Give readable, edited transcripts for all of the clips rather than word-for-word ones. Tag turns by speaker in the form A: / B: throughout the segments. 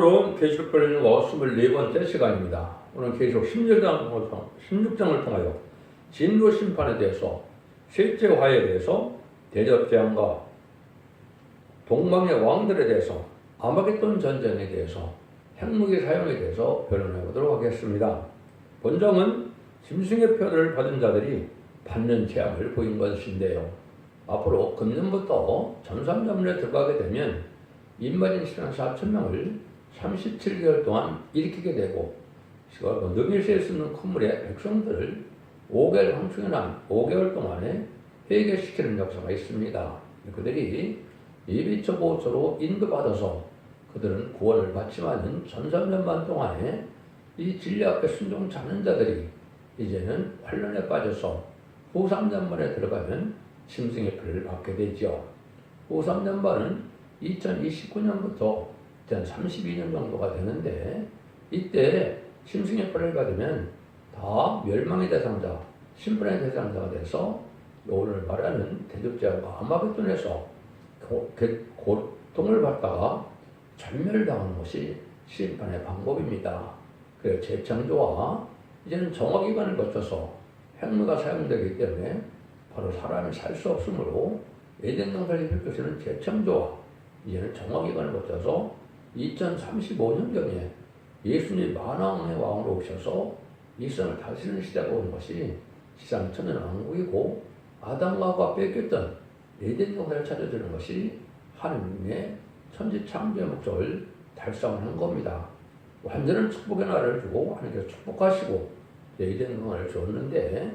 A: 오늘은 계시록 걸리는거 24번째 시간입니다. 오늘 계시록 16장을 통하여 진노 심판에 대해서, 실제 화해에 대해서, 대접재앙과 동방의 왕들에 대해서, 아마겟돈 전쟁에 대해서, 핵무기 사용에 대해서 변론해 보도록 하겠습니다. 본정은 짐승의 표를 받은 자들이 받는 재앙을 보인 것인데요. 앞으로 금년부터 전삼전문에 들어가게 되면 인마진 시간 4,000명을 37개월 동안 일으키게 되고, 능히 셀 수 있는 콧물에 백성들을 5개월 황충연한 5개월 동안에 회개시키는 역사가 있습니다. 그들이 예비처 보호처로 인도받아서 그들은 구원을 받지만은 전삼년반 동안에 이 진리 앞에 순종치 않는 자들이 이제는 환란에 빠져서 후 3년반에 들어가면 짐승의 표를 받게 되죠. 후 3년반은 2029년부터 32년 정도가 되는데, 이때 짐승의 표를 받으면 다 멸망의 대상자, 심판의 대상자가 돼서 오늘 말하는 대접재앙과 아마겟돈에서 고통을 받다가 전멸당하는 것이 심판의 방법입니다. 그래서 재창조와 이제는 정화기관을 거쳐서 핵무기가 사용되기 때문에 바로 사람이 살 수 없으므로 에덴 동산에 펼쳐지는 재창조와 이제는 정화기관을 거쳐서 2035년경에 예수님 만왕의 왕으로 오셔서 이 세상을 다스리는 시대가 오는 것이 지상천년 왕국이고, 아담과 하와가 뺏겼던 에덴 동산을 찾아주는 것이 하느님의 천지 창조의 목적을 달성하는 겁니다. 완전한 축복의 나라를 주고 하나님께서 축복하시고 에덴 동산을 줬는데,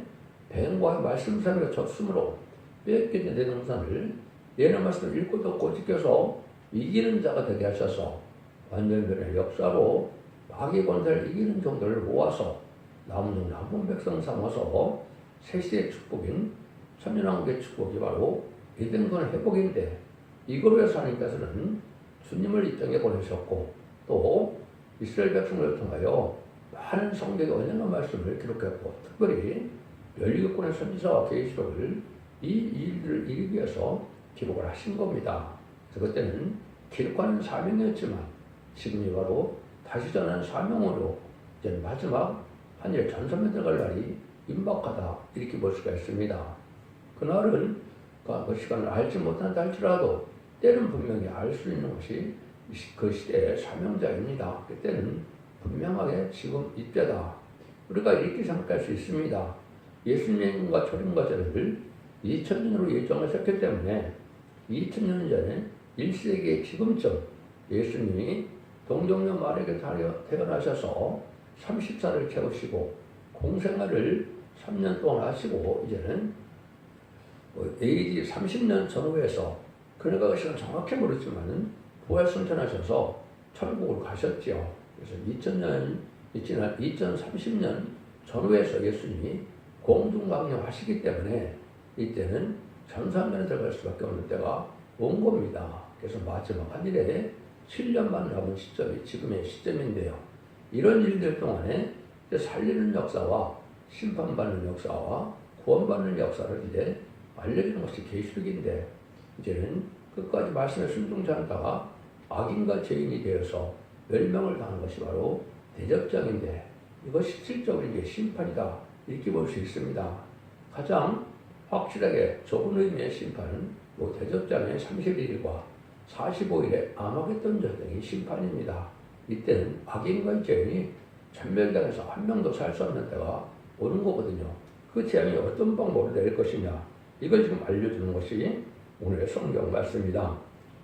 A: 뱀과의 말씀 사이에 졌으므로 뺏긴 에덴 동산을 예언의 말씀을 읽고 듣고 지켜서 이기는 자가 되게 하셔서 완전변의 역사로 마귀 권세를 이기는 정도를 모아서 남은 남은 백성 삼아서 세시의 축복인 천년왕국의 축복이 바로 에덴동산의 회복인데, 이걸 위해서 하나님께서는 주님을 이 땅에 보내셨고, 또 이스라엘 백성을 통하여 많은 성경의 언약의 말씀을 기록했고, 특별히 17권의 선지서와 계시록을 이 일들을 이기기 위해서 기록을 하신 겁니다. 그래서 그때는 기록하는 사명이었지만 지금이 바로 다시 전하는 사명으로 이제 마지막 하늘의 전선에 들어갈 날이 임박하다, 이렇게 볼 수가 있습니다. 그날은 그 시간을 알지 못한다 할지라도 때는 분명히 알 수 있는 것이 그 시대의 사명자입니다. 그때는 분명하게 지금 이때다, 우리가 이렇게 생각할 수 있습니다. 예수님과 초림과제를 2000년으로 예정하셨기 때문에 2000년 전에 1세기의 지금쯤 예수님이 동정녀 마리아에게 태어나셔서 30살을 채우시고 공생활을 3년 동안 하시고, 이제는 AD 30년 전후에서, 그러니까 그 시간 정확히 모르지만 부활승천하셔서 천국으로 가셨죠. 그래서 2030년 전후에서 예수님이 공중강림하시기 때문에 이때는 전삼년에 들어갈 수밖에 없는 때가 온 겁니다. 그래서 마지막 한 일에 7년만 남은 시점이 지금의 시점인데요. 이런 일들 동안에 살리는 역사와 심판받는 역사와 구원받는 역사를 이제 알려주는 것이 계시록인데, 이제는 끝까지 말씀에 순종치 않다가 악인과 죄인이 되어서 멸망을 당한 것이 바로 대접장인데, 이것이 실질적으로 이게 심판이다, 이렇게 볼 수 있습니다. 가장 확실하게 좁은 의미의 심판은 대접장의 31일과 45일의 아마겟돈 전쟁의 심판입니다. 이때는 악인과 죄인이 전멸당해서 한 명도 살 수 없는 때가 오는 거거든요. 그 재앙이 어떤 방법으로 낼 것이냐, 이걸 지금 알려주는 것이 오늘의 성경 말씀입니다.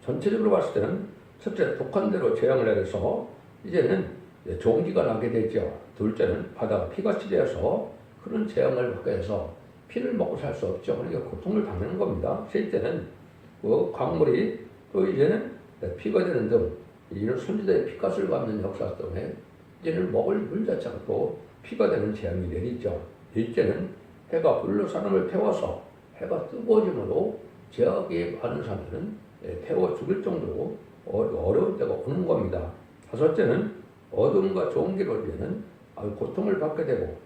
A: 전체적으로 봤을 때는 첫째, 독한 대로 재앙을 내려서 이제는 종기가 나게 되죠. 둘째는 바다가 피같이 되어서 그런 재앙을 받게 해서 피를 먹고 살 수 없죠. 그러니까 고통을 당하는 겁니다. 셋째는 광물이 또 이제는 피가 되는 등 이런 선지자의 피값을 받는 역사 때문에 이제는 먹을 물 자체가 또 피가 되는 재앙이 내리죠. 넷째는 해가 불로 사람을 태워서 해가 뜨거워짐으로 제약이 많은 사람들은 태워 죽을 정도로 어려운 때가 오는 겁니다. 다섯째는 어둠과 종기로 인해는 고통을 받게 되고,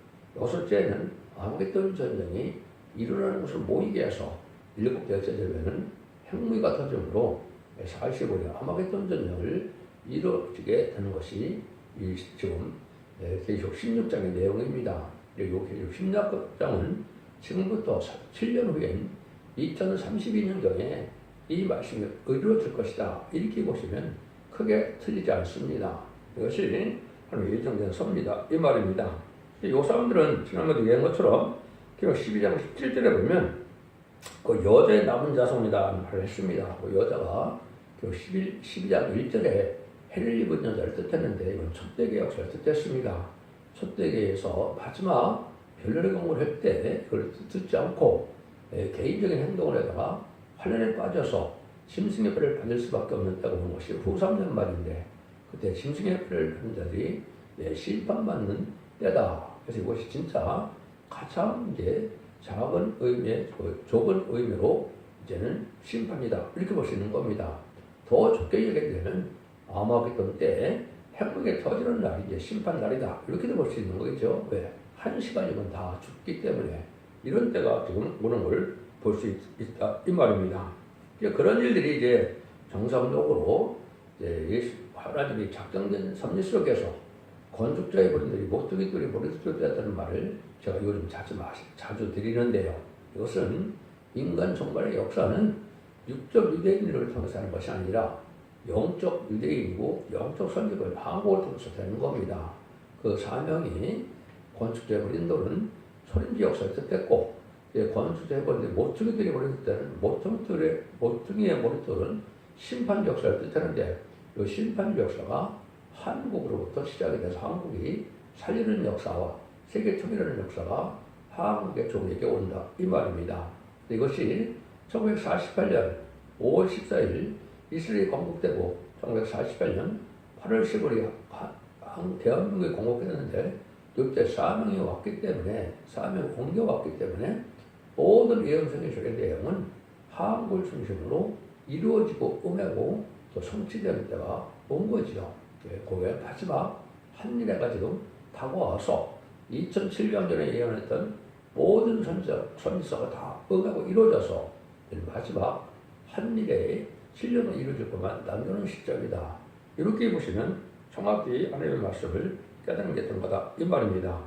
A: 여섯째는 아마겟돈 전쟁이 일어나는 것을 모이게 해서 일곱째 되면은 핵무기가 터짐으로 45년 아마겟돈 전쟁을 이루어지게 되는 것이 이 지금 계시록 16장의 내용입니다. 그리고 계시록 16장은 지금부터 7년 후엔 2032년경에 이 말씀이 이루어질 것이다. 이렇게 보시면 크게 틀리지 않습니다. 이것이 하나님의 예정된 섭니다. 이 말입니다. 이 사람들은 지난번에 얘기한 것처럼 계시록 12장 17절에 보면 그 여자의 남은 자손이다 말을 했습니다. 그 여자가 계시록 12장 1절에 해를 입은 여자를 뜻했는데 이건 첫대계 역사를 뜻했습니다. 첫대계에서 마지막 별난의 공부를 할 때 그걸 듣지 않고 개인적인 행동을 하다가 환란에 빠져서 짐승의 뼈를 받을 수밖에 없는 때가 오는 것이 후3년 말인데 그때 짐승의 뼈를 받는 자들이 심판받는 때다. 그래서 이것이 진짜 가장 이제 작은 의미의 좁은 의미로 이제는 심판이다. 이렇게 볼 수 있는 겁니다. 더 좁게 얘기하면 아마겟돈 때 핵무게 터지는 날이 이제 심판 날이다. 이렇게도 볼 수 있는 거겠죠. 왜? 한 시간이면 다 죽기 때문에 이런 때가 지금 오는 걸 볼 수 있다. 이 말입니다. 그런 일들이 이제 정상적으로 이제 하나님이 작정된 섭리 속에서 건축자의 본인들이 모퉁이들이 머리속에 되었다는 말을 제가 요즘 자주 드리는데요. 이것은 인간 종말의 역사는 육적 유대인을 통해서 하는 것이 아니라 영적 유대인이고 영적 선택을 방법을 통해서 되는 겁니다. 그 사명이 건축자의 버린돌은 소림지 역사를 뜻했고 건축자의 버린돌 모퉁이들이 버렸을 때는 모퉁이의 머릿돌은 심판 역사를 뜻하는데 이 심판 역사가 한국으로부터 시작이 돼서 한국이 살리는 역사와 세계 통일하는 역사가 한국의 종에게 온다. 이 말입니다. 이것이 1948년 5월 14일 이스라엘이 건국되고 1948년 8월 15일에 대한민국이 건국했는데 이때 사명이 왔기 때문에 사명이 옮겨왔기 때문에 모든 예언성의 내용은 한국을 중심으로 이루어지고 응하고 또 성취되는 때가 온 거죠. 그게 마지막 한 일에가 지금 다가와서 2007년 전에 예언했던 모든 선지서가 다 응하고 이루어져서 마지막 한 일에 7년은 이루어질 것만 남겨놓은 시점이다. 이렇게 보시면 정확히 하나님의 말씀을 깨닫는 게 된 거다. 이 말입니다.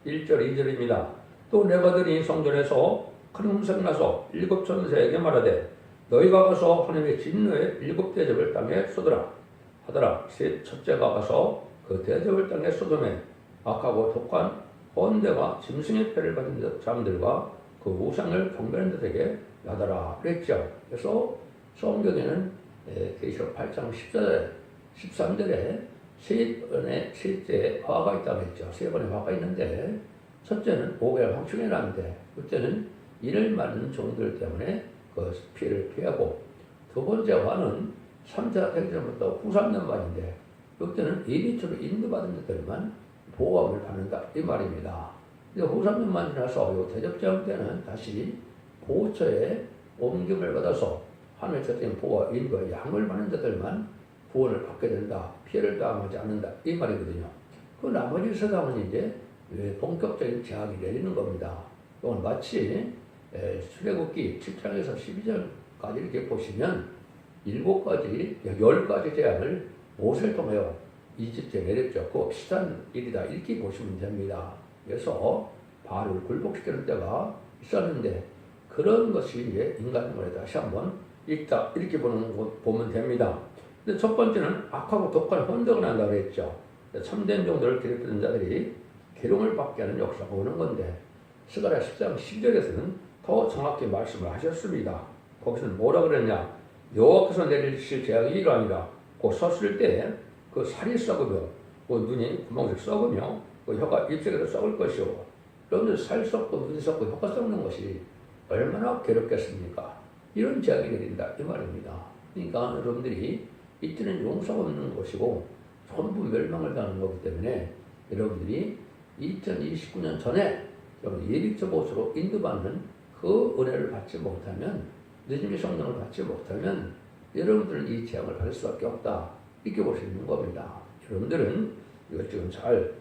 A: 1절 2절입니다. 또 내가 들이 성전에서 큰 음성이 나서 7 천사에게 말하되 너희가 가서 하나님의 진노의 7 대접을 땅에 쏟으라 하더라. 첫째가 가서 그 대접을 땅에 쏟음에 악하고 독한 헌대와 짐승의 폐를 받은 자들과 그 우상을 경배하는 자들에게 나더라 그랬죠. 그래서 성경에는 계시록 8장 13절에 셋째 화가 있다고 했죠. 3번의 화가 있는데 첫째는 오개를 황충해 놨는데 그때는 이를 맞는 종들 때문에 그 피해를 피하고 두 번째 화는 3차 대전부터 후 3년 만인데 이때는 예비처로 인도받은 자들만 보호함을 받는다 이 말입니다. 근데 후 3년만 지나서 이 대접장 때는 다시 보호처에 옮김을 받아서 하늘의 첫째인 보호와 인도와 양을 받는 자들만 구원을 받게 된다. 피해를 당하지 않는다. 이 말이거든요. 그 나머지 세상은 이제 본격적인 재앙이 내리는 겁니다. 이건 마치 출애굽기 7장에서 12장까지 이렇게 보시면 10가지 재앙을 모세를 통하여 이집트에 내렸죠. 그 비슷한 일이다. 이렇게 보시면 됩니다. 그래서 바로를 굴복시키는 때가 있었는데 그런 것이 이제 인간의 다시 한번 있다. 이렇게 보면 됩니다. 근데 첫 번째는 악하고 독한 혼덕을 한다고 했죠. 참된 종들을 괴롭히는 자들이 계룡을 받게 하는 역사가 오는 건데 스가랴 10장 10절에서는 더 정확히 말씀을 하셨습니다. 거기서는 뭐라 그랬냐? 여호와께서 내리실 재앙이 이러하니라. 곧 섰을 때 그 살이 썩으며 그 눈이 구멍씩 썩으며 그 혀가 입속에서 썩을 것이오. 여러분들 살 썩고 눈이 썩고 혀가 썩는 것이 얼마나 괴롭겠습니까? 이런 재앙이 내린다 이 말입니다. 그러니까 여러분들이 이때는 용서가 없는 것이고 전부 멸망을 당하는 거기 때문에 여러분들이 2029년 전에 예비적 옷으로 인도받는 그 은혜를 받지 못하면 늦음의 성령을 받지 못하면 여러분들은 이 재앙을 받을 수밖에 없다. 이렇게 볼 수 있는 겁니다. 여러분들은 이걸 지금 잘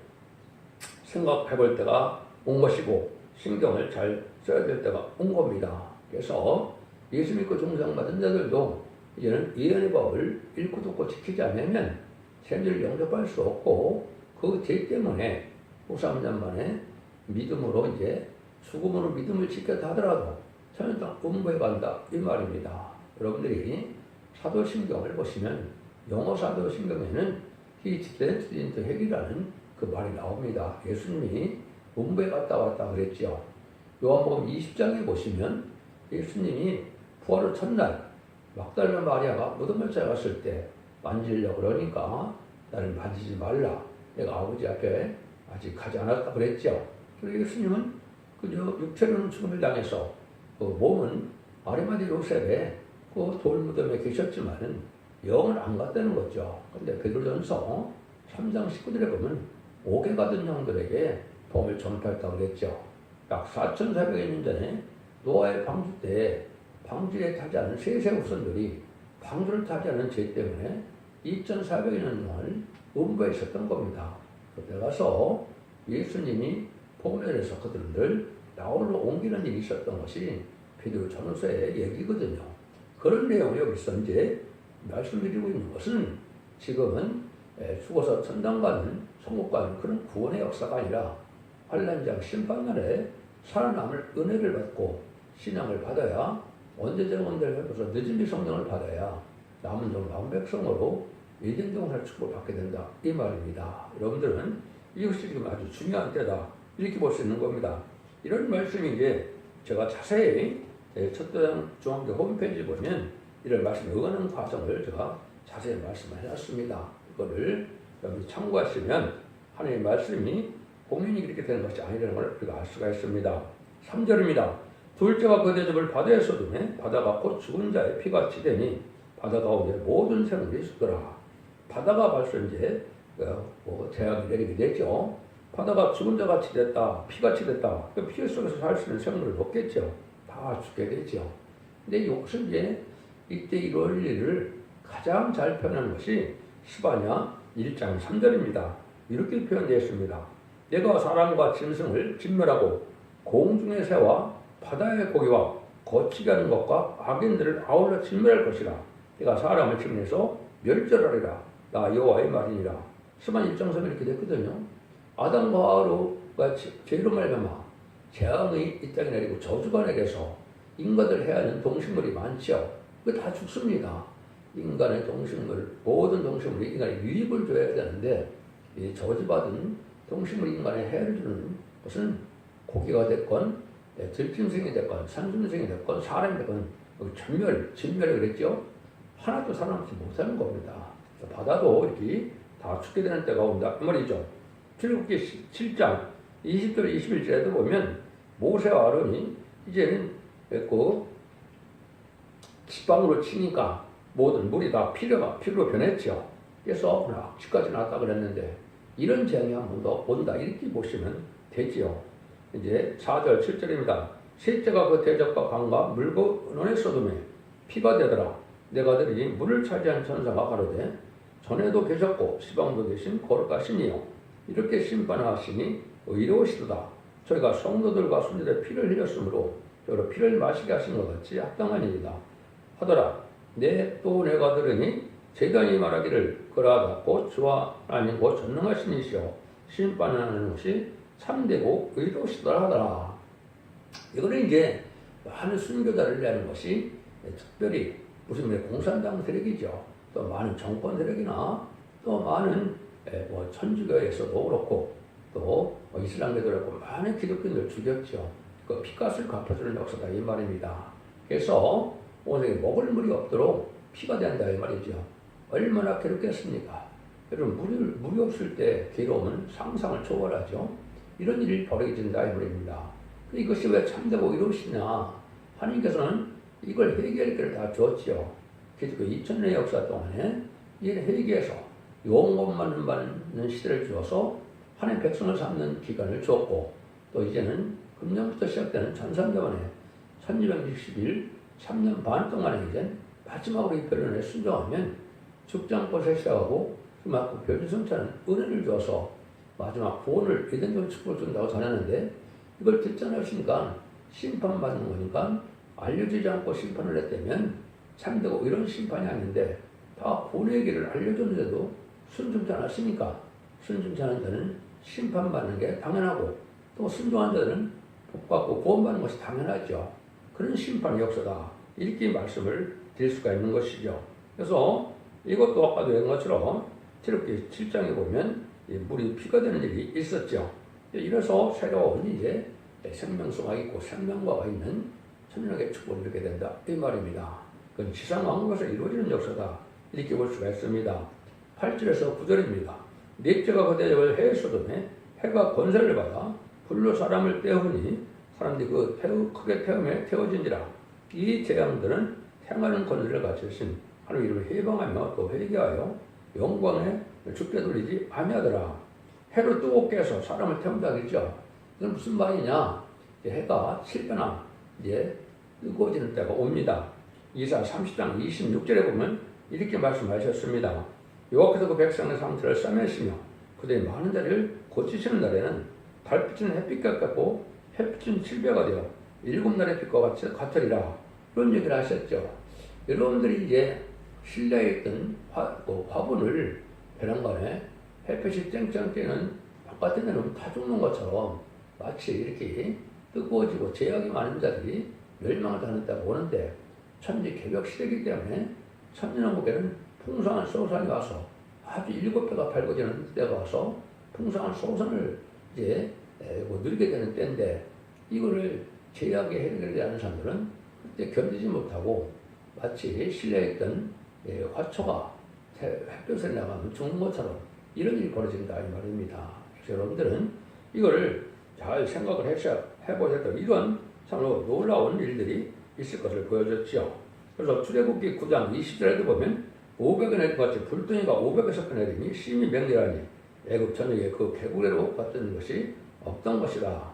A: 생각해 볼 때가 온 것이고 신경을 잘 써야 될 때가 온 겁니다. 그래서 예수 믿고 종상받은 자들도 이제는 예언의 법을 읽고 듣고 지키지 않으면 죄를 용납할 수 없고 그 죄 때문에 후 3년 만에 믿음으로 이제 죽음으로 믿음을 지켰다 하더라도 천연땅 음부에 간다 이 말입니다. 여러분들이 사도신경을 보시면 영어 사도신경에는 He descended into hell이라는 그 말이 나옵니다. 예수님이 음부에 갔다 왔다 그랬죠. 요한복음 20장에 보시면 예수님이 부활 후 첫날 막달라 마리아가 무덤을 찾아갔을 때 만지려고 그러니까 나를 만지지 말라. 내가 아버지 앞에 아직 가지 않았다 그랬죠. 그리고 예수님은 그저 육체로는 죽음을 당해서 그 몸은 아리마대 요셉의 그 돌무덤에 계셨지만은 영은 안 갔다는 거죠. 근데 베드로전서 3장 19절에 보면 옥에 가던 형들에게 복음을 전파했다고 그랬죠. 약 4,400여 년 전에 노아의 방주 때 방주에 타지 않은 셋의 후손들이 방주를 타지 않은 죄 때문에 2,400여 년 동안 음부에 있었던 겁니다. 그때 가서 예수님이 복음에서 그들을 나홀로 옮기는 일이 있었던 것이 베드로 전후서의 얘기거든요. 그런 내용을 여기서 이제 말씀드리고 있는 것은 지금은 죽어서 천당 가는 천국 가는 그런 구원의 역사가 아니라 환난장 심판날에 살아남을 은혜를 받고 신앙을 받아야 언제적 은혜를 받아서 늦은비 성령을 받아야 남은 종 남은 백성으로 예전동살 축복을 받게 된다 이 말입니다. 여러분들은 이것이 지금 아주 중요한 때다 이렇게 볼 수 있는 겁니다. 이런 말씀이 이제 제가 자세히 첫도장 중앙교 홈페이지 보면 이런 말씀에 응하는 과정을 제가 자세히 말씀을 해놨습니다. 이거를 여러분이 참고하시면 하나님의 말씀이 공연이 그렇게 되는 것이 아니라는 걸 우리가 알 수가 있습니다. 3절입니다. 둘째가 그 대접을 바다에 쏟으매 바다가 곧 죽은 자의 피같이 되니 바다 가운데 모든 생물이 죽더라. 바다가 벌써 이제 재앙이 내리게 되죠. 바다가 죽은 자같이 됐다, 피같이 됐다. 그 피 속에서 살 수 있는 생물을 없겠죠. 다 죽게 되죠. 근데 이것은 이제 이때 이룰 일을 가장 잘 표현하는 것이 스바냐 1장 3절입니다. 이렇게 표현되어 있습니다. 내가 사람과 짐승을 진멸하고 공중의 새와 바다의 고기와 거치게 하는 것과 악인들을 아울러 진멸할 것이라. 내가 사람을 침례해서 멸절하리라. 나 여호와의 말이니라. 스바냐 1장 3절 이렇게 됐거든요. 아담과 하와가 죄로 말미암아 재앙이 이 땅에 내리고 저주가 내려서 인간들 해야 하는 동식물이 많죠. 그거 다 죽습니다. 인간의 동식물, 모든 동식물이 인간에 유익을 줘야 되는데 이 저주받은 동식물이 인간에 해를 주는 것은 고기가 됐건 들짐승이 됐건 산짐승이 됐건 사람이 됐건 진멸을 그랬죠. 하나도 살아남지 못하는 겁니다. 바다도 이렇게 다 죽게 되는 때가 온다 그 말이죠. 출애굽기 7장 20절 21절에도 보면 모세와 아론이 이제는 그 지방으로 치니까 모든 물이 다 피로 변했죠. 그래서 악취까지 났다 그랬는데 이런 재앙이 한 번 더 온다 이렇게 보시면 되지요. 이제 4절 7절입니다. 셋째가 그 대적과 강과 물고 논에 쏟음에 피가 되더라. 내가 들으니 물을 차지한 천사가 가로되 전에도 계셨고 시방도 계신 거룩하시니요 이렇게 심판하시니 의로우시도다. 저희가 성도들과 순들의 피를 흘렸으므로 저로 피를 마시게 하신 것 같이 합당한 일이다 하더라. 또 내가 들으니 제단이 말하기를 그러하다 곧 주와 하나님 곧 전능하신 이시여 심판하는 것이 참되고 의로우시더라 하더라. 이거는 이제 많은 순교자를 위한 것이 특별히 무슨 공산당 세력이죠. 또 많은 정권 세력이나 또 많은 천주교에서도 그렇고 또 이슬람교도 그렇고 많은 기독교인들 죽였죠. 그 피값을 갚아주는 역사다 이 말입니다. 그래서 오늘 먹을 물이 없도록 피가 된다 이 말이죠. 얼마나 괴롭겠습니까? 여러분 물이 없을 때 괴로움은 상상을 초월하죠. 이런 일이 벌어진다 이 말입니다. 이것이 왜 참되고 이루시냐? 하나님께서는 이걸 회개할 길을 다 줬죠. 그래서 그 2000년의 역사 동안에 이를 회개해서 용건만 받는 시대를 주어서 하나님 백성을 삼는 기간을 줬고 또 이제는 금년부터 시작되는 1300만에 1260일 3년 반 동안에 이제 마지막으로 이 변론에 순종하면 죽지 않고 시작하고 그만큼 별주성찬은 은혜를 줘서 마지막 구원을 예전적으로 축복을 준다고 전하는데 이걸 듣지 않으시니까 심판받는 거니까 알려주지 않고 심판을 했다면 참되고 이런 심판이 아닌데 다 구원의 길을 알려줬는데도 순종치 않았으니까 순종치 않은 자는 심판받는 게 당연하고 또 순종한 자들은 복받고 구원받는 것이 당연하죠. 그런 심판의 역사다. 이렇게 말씀을 드릴 수가 있는 것이죠. 그래서 이것도 아까도 얘기한 것처럼 출애굽기 7장에 보면 물이 피가 되는 일이 있었죠. 이래서 새로운 이제 생명수가 있고 생명과가 있는 천년의 축복을 이루게 된다. 이 말입니다. 그건 지상 왕국에서 이루어지는 역사다. 이렇게 볼 수가 있습니다. 8절에서 9절입니다. 넷째가 그 대접을 해에 소돔에 해가 권세를 받아 불로 사람을 태우니 사람들이 그 크게 태움에 태워진지라. 이 재앙들은 행하는 권세를 가지신 하나님 이름을 해방하며 또 회개하여 영광에 죽게 돌리지 아니하더라. 해로 뜨겁게 해서 사람을 태운다 그랬죠. 이건 무슨 말이냐? 해가 칠변화 이제 뜨거워지는 때가 옵니다. 이사 30장 26절에 보면 이렇게 말씀하셨습니다. 여호와께서 그 백성의 상태를 싸매시며 그들의 많은 자리를 고치시는 날에는 달빛은 햇빛과 같고 햇빛은 칠배가 되어 7날의 빛과 같으리라. 그런 얘기를 하셨죠. 여러분들이 이제 실내에 있던 화분을 베란간에 햇빛이 쨍쨍 쬐는 바깥에 내놓으면 다 죽는 것처럼 마치 이렇게 뜨거워지고 제약이 많은 자들이 멸망을 당하는 때가 오는데 천지 개벽 시대이기 때문에 천년왕국에는 풍성한 소산이 와서 아주 7배가 밝아지는 때가 와서 풍성한 소산을 이제 누리게 되는 때인데 이거를 제약에 해결되지 않은 사람들은 그때 견디지 못하고 마치 실내에 있던 화초가 햇볕에 나가면 죽는 것처럼 이런 일이 벌어진다 이 말입니다. 그래서 여러분들은 이거를 잘 생각을 해보셔야 돼요. 이런 참으로 놀라운 일들이 있을 것을 보여줬죠. 그래서 출애굽기 9장 20절에도 보면 500여 년 같이 불덩이가 500에서 그 내림이 심히 맹렬하니 애굽 전역에 그 개구리로 갔던 것이 없던 것이다.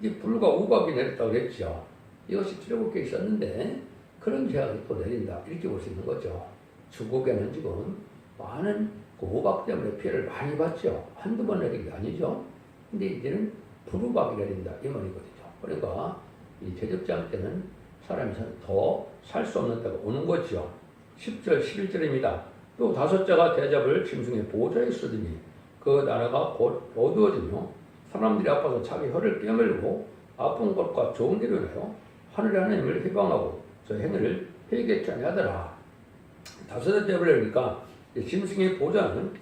A: 이 불과 우박이 내렸다고 그랬죠. 이것이 출애굽기에 있었는데 그런 제약이 또 내린다. 이렇게 볼 수 있는 거죠. 중국에는 지금 많은 그 우박 때문에 피해를 많이 봤죠. 한두 번 내린 게 아니죠. 근데 이제는 불우박이 내린다. 이 말이거든요. 그러니까 이 대접장 때는 사람이 더 살 수 없는 때가 오는 거죠. 10절, 11절입니다. 또 다섯째가 대접을 짐승의 보좌에 쓰더니 그 나라가 곧 어두워지며 사람들이 아파서 자기 혀를 깨물고 아픈 것과 좋은 길을 내어 하늘의 하나님을 희망하고 저 행위를 회개치 아니하더라. 다섯째 대접을 내니까 짐승의 보좌는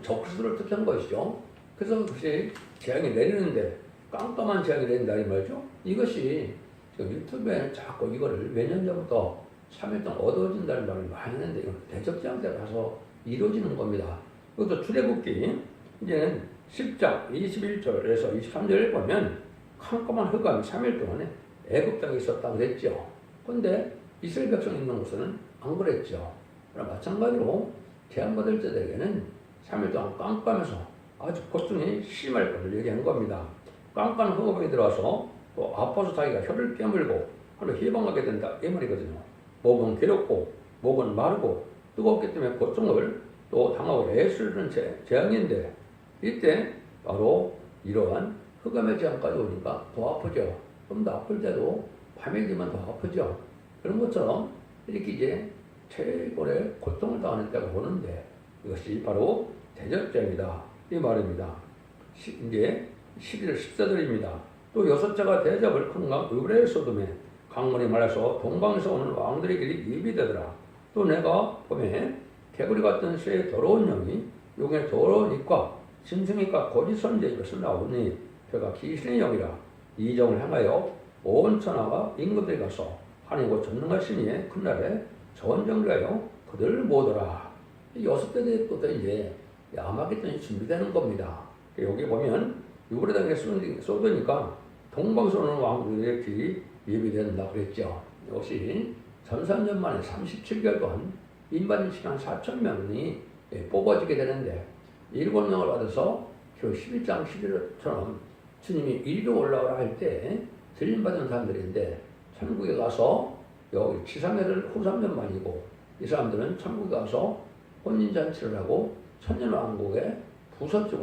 A: 적수를 뜻한 것이죠. 그래서 그것이 재앙이 내리는데 깜깜한 재앙이 내린다 이 말이죠. 이것이 유튜브에 자꾸 이거를 몇 년 전부터 3일 동안 어두워진다는 말을 많이 했는데 이건 대접장 때 가서 이루어지는 겁니다. 이것도 출애굽기 이제는 10장 21절에서 23절에 보면 깜깜한 흑암이 3일 동안에 애굽 땅에 있었다고 그랬죠. 그런데 이스라엘 백성이 있는 곳은 안 그랬죠. 그럼 마찬가지로 재앙받을 자들에게는 3일 동안 깜깜해서 아주 고통이 심할 것을 얘기한 겁니다. 깜깜한 흑암이 들어와서 또 아파서 자기가 혀를 깨물고 하루 희망하게 된다 이 말이거든요. 목은 괴롭고 목은 마르고 뜨겁기 때문에 고통을 또 당하고 애쓰는 재앙인데 이때 바로 이러한 흑암의 재앙까지 오니까 더 아프죠. 좀 더 아플 때도 밤에 되면 더 아프죠. 그런 것처럼 이렇게 이제 최고의 고통을 당하는 때가 오는데 이것이 바로 대접장이다 이 말입니다. 이제 11절 14절입니다. 또 여섯째가 대접을 큰 강 의브레 소돔에 강물이 말해서 동방에서 오는 왕들의 길이 예비되더라. 또 내가 봄에 개구리 같은 새의 더러운 영이 용의 더러운 입과 짐승이과 거짓 선지의 입에서 나오니 그가 귀신의 영이라. 이 정을 향하여 온 천하가 임금들이 가서 하나님과 전능하신 이의 큰날에 전쟁하여 그들을 모으더라. 여섯째 대접부터 이제 아마겟돈이 준비되는 겁니다. 여기 보면 유브레 땅에 쏟으니까 동방에서 오는 왕들의 길이 예비된다고 그랬죠. 역시 전산년 만에 37개월 동안 인반인 시간 4,000명이 뽑아지게 되는데 7명을 받아서 그 11장 11절처럼 주님이 이리로 올라오라 할 때 들림받은 사람들인데 천국에 가서 여기 지상에를 후 3년 만이고 이 사람들은 천국에 가서 혼인잔치를 하고 천년왕국에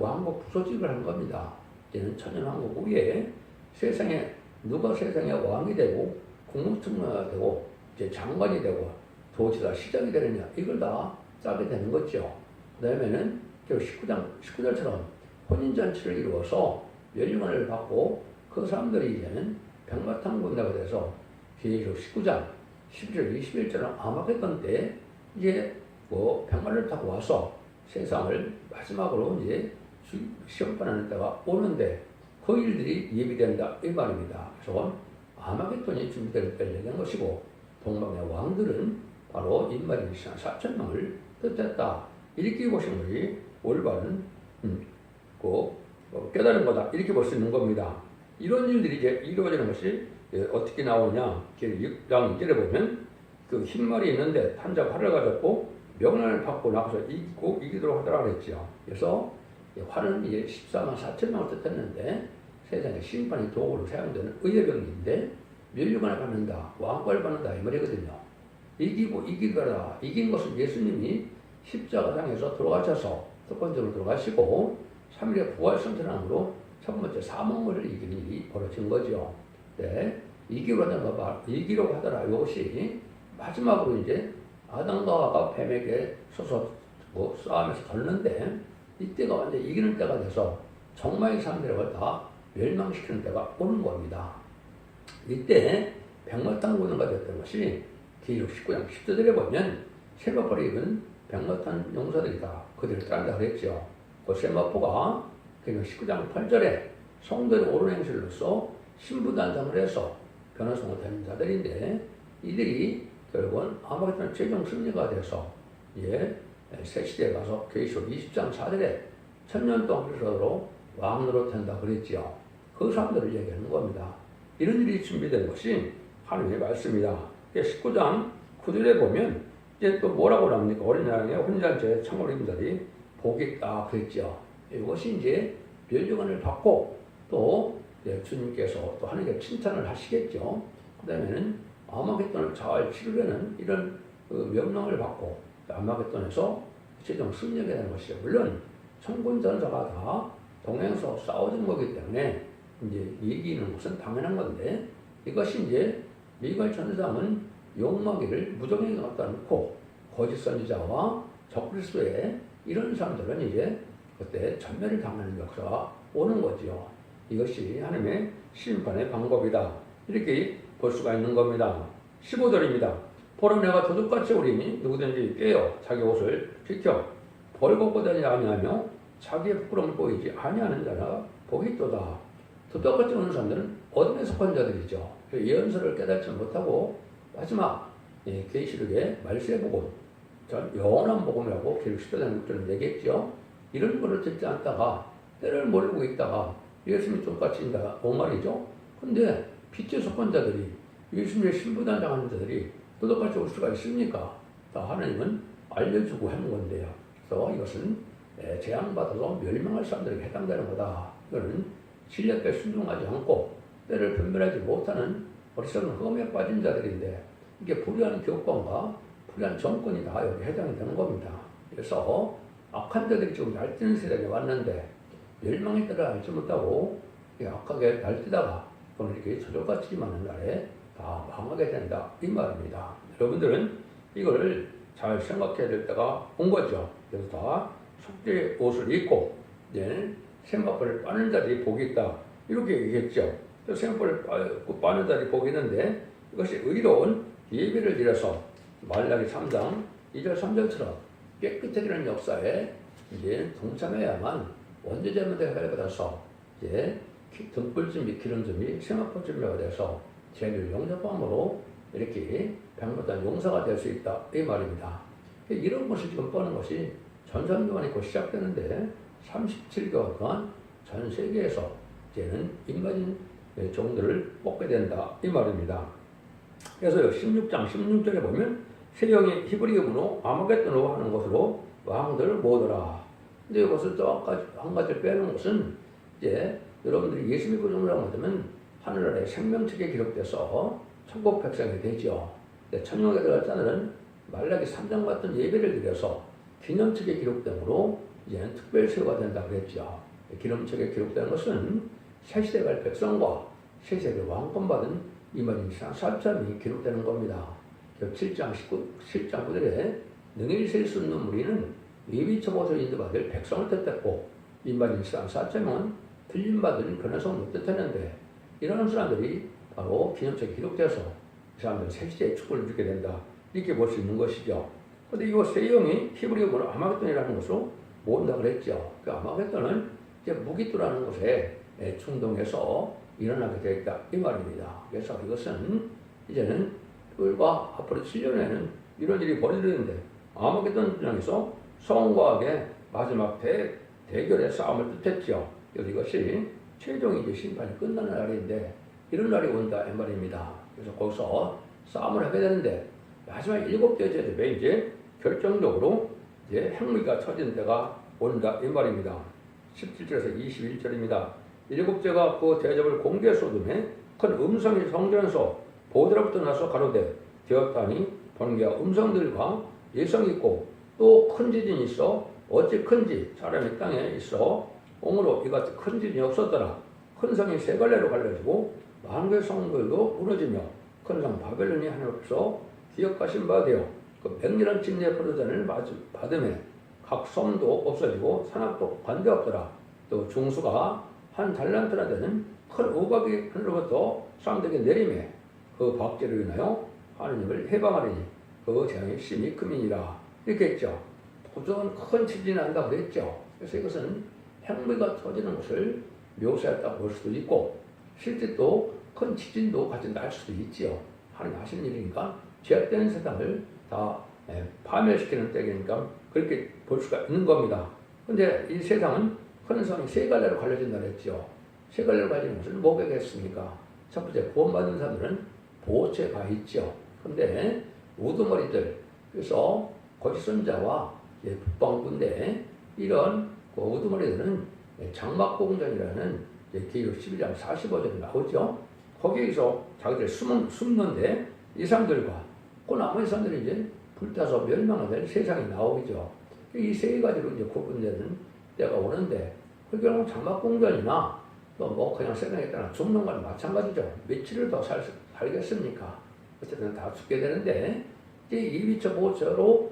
A: 왕국 부서직을 한 겁니다. 이제는 천년왕국 후에 세상에 누가 세상에 왕이 되고 국무총리가 되고 이제 장관이 되고 도지사 시장이 되느냐 이걸 다 짜게 되는 거죠. 그 다음에는 식구들처럼 혼인잔치를 이루어서 멸류관을 받고 그 사람들이 이제는 백마탄 군대가 돼서 계시록 19장 11절 21절은 아마겟돈 때 이제 백마를 타고 와서 세상을 마지막으로 이제 시험판하는 때가 오는데 그 일들이 예비된다 이 말입니다. 그래서 아마겟돈이 준비될 때를 얘기한 것이고 동방의 왕들은 바로 인마리 4,000명을 뜻했다. 이렇게 보시는 것이 올바른 깨달은 거다. 이렇게 볼 수 있는 겁니다. 이런 일들이 이제 이루어지는 것이 어떻게 나오냐. 6장 2절에 보면 그 흰말이 있는데 탄자 활을 가졌고 명령을 받고 나가서 이기도록 하더라 그랬죠. 그래서 활은 이제 14만 4천 명을 뜻했는데 세상에 심판의 도구로 사용되는 의예병인데 멸류관을 받는다, 왕권을 받는다 이 말이거든요. 이기고 이기거라. 이긴 것은 예수님이 십자가상에서 돌아가셔서 첫 번째로 돌아가시고 3일의 부활 선천함으로 첫 번째 사망을 이기는 일이 벌어진 거죠. 네, 이기로 하더라. 이것이 마지막으로 이제 아담과 하와가 뱀에게 서서 싸움에서 졌는데 이때가 완전 이기는 때가 돼서 정말의 사람들을 다 멸망시키는 때가 오는 겁니다. 이때 백마탄 군대가 됐던 것이 계시록 19장 10절에 보면 세마포를 입은 백마탄 용사들이다. 그들을 따른다 그랬죠. 그 세마포가 계시록 19장 8절에 성도의 옳은 행실로서 신부단장을 해서 변화성을 다닌 자들인데 이들이 결국은 아마겟돈 최종 승리가 돼서 새 시대에 가서 계시록 20장 4절에 1000년 동안 그리스도로 왕으로 된다 그랬지요. 그 사람들을 얘기하는 겁니다. 이런 일이 준비된 것이 하나님의 말씀이다. 19장 9절에 보면 이제 또 뭐라고 나옵니까? 어린 양의 혼인잔치에 청을 입은 자들이 복이 있다 그랬죠. 이것이 이제 멸류관을 받고 또 주님께서 또 하나님께 칭찬을 하시겠죠. 그 다음에는 아마겟돈을 잘 치르려는 이런 명령을 받고 아마겟돈에서 최종 승리하게 되는 것이죠. 물론 천군 전사가 다 동행해서 싸워준 거기 때문에 이제 이기는 것은 당연한 건데 이것이 이제 미가엘 천사장은 욕먹이를 무정행에 갖다 놓고 거짓 선지자와 적그리스도의 이런 사람들은 이제 그때 전멸을 당하는 역사가 오는 거지요. 이것이 하나님의 심판의 방법이다. 이렇게 볼 수가 있는 겁니다. 15절입니다. 보라 내가 도둑같이 오리니 누구든지 깨어 자기 옷을 지켜 벌겁고 다니지 아니하며 자기의 부끄러움을 보이지 아니하는 자라 복이 있도다. 도둑같이 오는 사람들은 어둠에 속한 자들이죠. 예언서를 깨닫지 못하고 마지막 계시록의 말세의 복음, 영원한 복음이라고 계시록 10장 얘기했죠. 이런 거를 듣지 않다가 때를 모르고 있다가 예수님이 똑같이 인다 온 말이죠. 근데 빛에 속한 자들이 예수님의 신부단장하는 자들이 도둑같이 올 수가 있습니까? 다 하나님은 알려주고 하는 건데요. 그래서 이것은 재앙받아서 멸망할 사람들에게 해당되는 거다. 이거는 진리에 순종하지 않고 때를 분별하지 못하는 어리석은 흠에 빠진 자들인데 이게 불의한 교권과 불의한 정권이 다 여기 해당이 되는 겁니다. 그래서 악한 자들이 지금 날뛰는 세상에 왔는데 멸망의 때를 알지 못하고 악하게 날뛰다가 그건 이렇게 저절같이 많은 날에 다 망하게 된다 이 말입니다. 여러분들은 이걸 잘 생각해야 될 때가 온 거죠. 그래서 다 속죄의 옷을 입고 생각벌을 빠는 자들이 복이 있다 이렇게 얘기했죠. 생각벌을 빠는 자들이 복이 있는데 이것이 의로운 예배를 드려서 말라기 3장 2절 3절처럼 깨끗해지는 역사에 이제 동참해야만 원죄제물의 해를 받아서 이제 등불 및 기름 및 생화포 준비가 돼서 죄를 용서함으로 이렇게 백마탄 용사가 될 수 있다 이 말입니다. 이런 것을 지금 뻔한 것이 전산기관이 곧 시작되는데 37개월 동안 전 세계에서 이제는 인간인 종들을 뽑게 된다 이 말입니다. 그래서 16장 16절에 보면 세 영이 히브리음으로 아마겟돈으로 하는 것으로 왕들을 모으더라. 근데 이것을 또 한 가지를 빼는 것은 이제 여러분들이 예수 믿고 종교라고 하면 하늘나라의 생명책에 기록돼서 천국 백성이 되죠. 천국에 들어갈 자들은 말라기 3장 같은 예배를 드려서 기념책에 기록되므로 이제는 특별 세우가 된다 그랬죠. 기념책에 기록된 것은 새 시대 갈 백성과 새 세대 왕권 받은 이만희 사람이 기록되는 겁니다. 7장 9절에 능히 셀 수 없는 무리는 예비처보서 인도받을 백성을 뜻했고 인바인 이스라엘 4천명은 틀림받을 변화성을 뜻했는데 이러한 사람들이 바로 기념책에 기록돼서 이 사람들은 새 시대의 축복을 누리게 된다. 이렇게 볼 수 있는 것이죠. 그런데 이 세 영이 히브리어로 아마겟돈이라는 것으로 모은다고 그랬죠. 그 아마겟돈은 이제 무기토라는 곳에 충동해서 일어나게 되었다. 이 말입니다. 그래서 이것은 이제는 불과 앞으로 7년에는 이런 일이 벌어지는데 아마겟돈 전장에서 성과 악의 마지막 대결의 싸움을 뜻했죠. 그래서 이것이 최종 이제 심판이 끝나는 날인데 이런 날이 온다 이 말입니다. 그래서 거기서 싸움을 하게 되는데 마지막 7째 제대에 이제 결정적으로 이제 핵무기가 터지는 때가 온다 이 말입니다. 17절에서 21절입니다. 7째가 그 대접을 공개 쏟음에 큰 음성이 성전에서 보드로부터 나서 가로되 되었다니 번개와 음성들과 예성이 있고 또 큰 지진이 있어 어찌 큰지 사람이 땅에 있어 옹으로 이같이 큰 지진이 없었더라. 큰 성이 세 갈래로 갈라지고 만개 성들도 무너지며 큰 성 바벨론이 하늘로서 기억하신 바 되어 그 맹렬한 침례 포도잔을 받음에 각 섬도 없어지고 산악도 관대없더라. 또 중수가 한 달란트나 되는 큰 우박이 하늘로부터 사람들에게 내림에 그 박제로 인하여 하느님을 해방하리니 그 재앙이 심히 크미니라. 이렇게 했죠. 도전 큰 지진이 난다고 그랬죠. 그래서 이것은 핵무기가 터지는 것을 묘사했다고 볼 수도 있고 실제 또 큰 지진도 같이 날 수도 있지요. 하나님 하시는 일이니까 제약된 세상을 다 파멸시키는 때니까 그렇게 볼 수가 있는 겁니다. 그런데 이 세상은 큰 성이 세 갈래로 갈려진다 그랬죠. 세 갈래로 갈리는 것은 뭐겠습니까? 첫 번째 구원받은 사람들은 보호체가 있죠. 그런데 우두머리들 그래서 거짓 선자와 북방군대 이런 그 우두머리들은 장막공전이라는 계율 12장 45절에 나오죠. 거기에서 자기들 숨는데 이 사람들과 그 나머지 사람들이 이제 불타서 멸망하는 세상이 나오죠. 이 세 가지로 이제 구분되는 때가 오는데 그게 장막공전이나 또 뭐 그냥 세상에 따라 죽는 건 마찬가지죠. 며칠을 더 살겠습니까? 어쨌든 다 죽게 되는데 이제 이비처 보호처로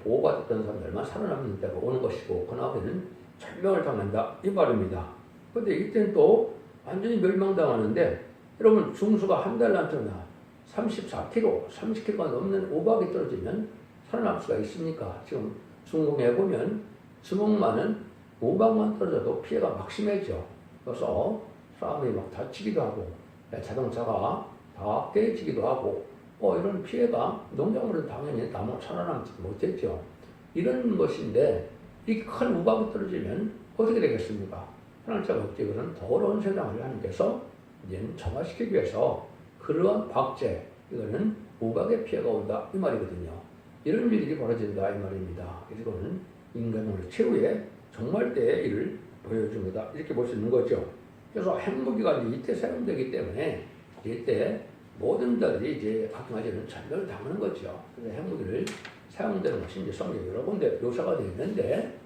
A: 보호가 됐던 사람들만 살아남는 때가 오는 것이고 그 다음에는 절명을 당한다 이 말입니다. 그런데 이때는 또 완전히 멸망당하는데 여러분 중수가 한 달란트나 34kg, 30kg가 넘는 우박이 떨어지면 살아남을 수가 있습니까? 지금 중공해 보면 주먹만은 우박만 떨어져도 피해가 막 심해져. 그래서 사람이 막 다치기도 하고 자동차가 다 깨지기도 하고 이런 피해가 농작물은 당연히 다 살아남지 못했죠. 이런 것인데 이 큰 우박이 떨어지면 어떻게 되겠습니까? 하나님께서 어찌 그런 더러운 세상을 하나님께서 이제는 정화시키기 위해서 그러한 박제 이거는 우박의 피해가 온다 이 말이거든요. 이런 일들이 벌어진다 이 말입니다. 이거는 인간의 최후의 종말 때의 일을 보여줍니다. 이렇게 볼 수 있는 거죠. 그래서 핵무기가 이때 사용되기 때문에 이때 모든 자들이 이제 가끔가지는 전멸을 당하는 거죠. 그래서 핵무기를 사용되는 것이 이제 성경에 여러 군데 묘사가 되어 있는데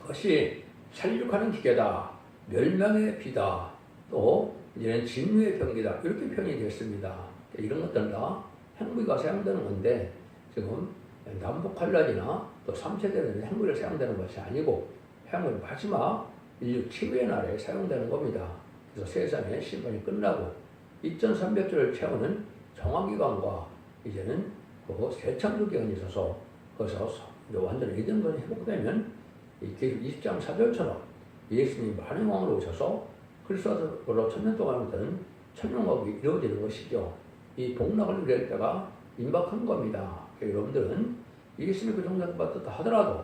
A: 그것이 살육하는 기계다, 멸망의 비다, 또 이제는 진유의 병기다 이렇게 표현이 되었습니다. 이런 것들은 다 핵무기가 사용되는 건데 지금 남북한란이나 또 3세대는 핵무기를 사용되는 것이 아니고 핵무기 마지막 인류 최후의 날에 사용되는 겁니다. 그래서 세상의 심판이 끝나고 2300주를 채우는 정화기관과 이제는 그 새창조 기간이 있어서 거기서 완전 예전권이 회복되면 이 20장 4절처럼 예수님이 많은 왕으로 오셔서 그리스도로 천년 동안 하던 천년왕국이 이루어지는 것이죠. 이 복락을 누릴 때가 임박한 겁니다. 그러니까 여러분들은 예수님이 그 정도 받았다 하더라도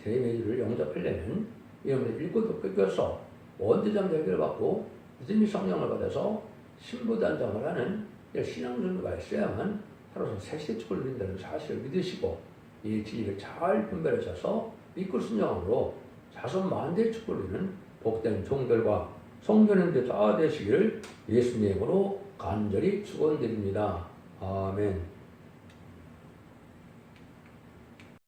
A: 제메주를 영접하려면 이놈들 일꾼도 뺏겨서 원대장 대결을 받고 믿음의 성령을 받아서 신부단장을 하는 신앙 준비가 있어야만 살아서 새시의 축을 누린다는 사실을 믿으시고 이 진리를 잘 분별하셔서 믿고 순종함으로 자손 만대의 축을 누리는 복된 종들과 성도님들 다 되시기를 예수님으로 간절히 축원드립니다. 아멘.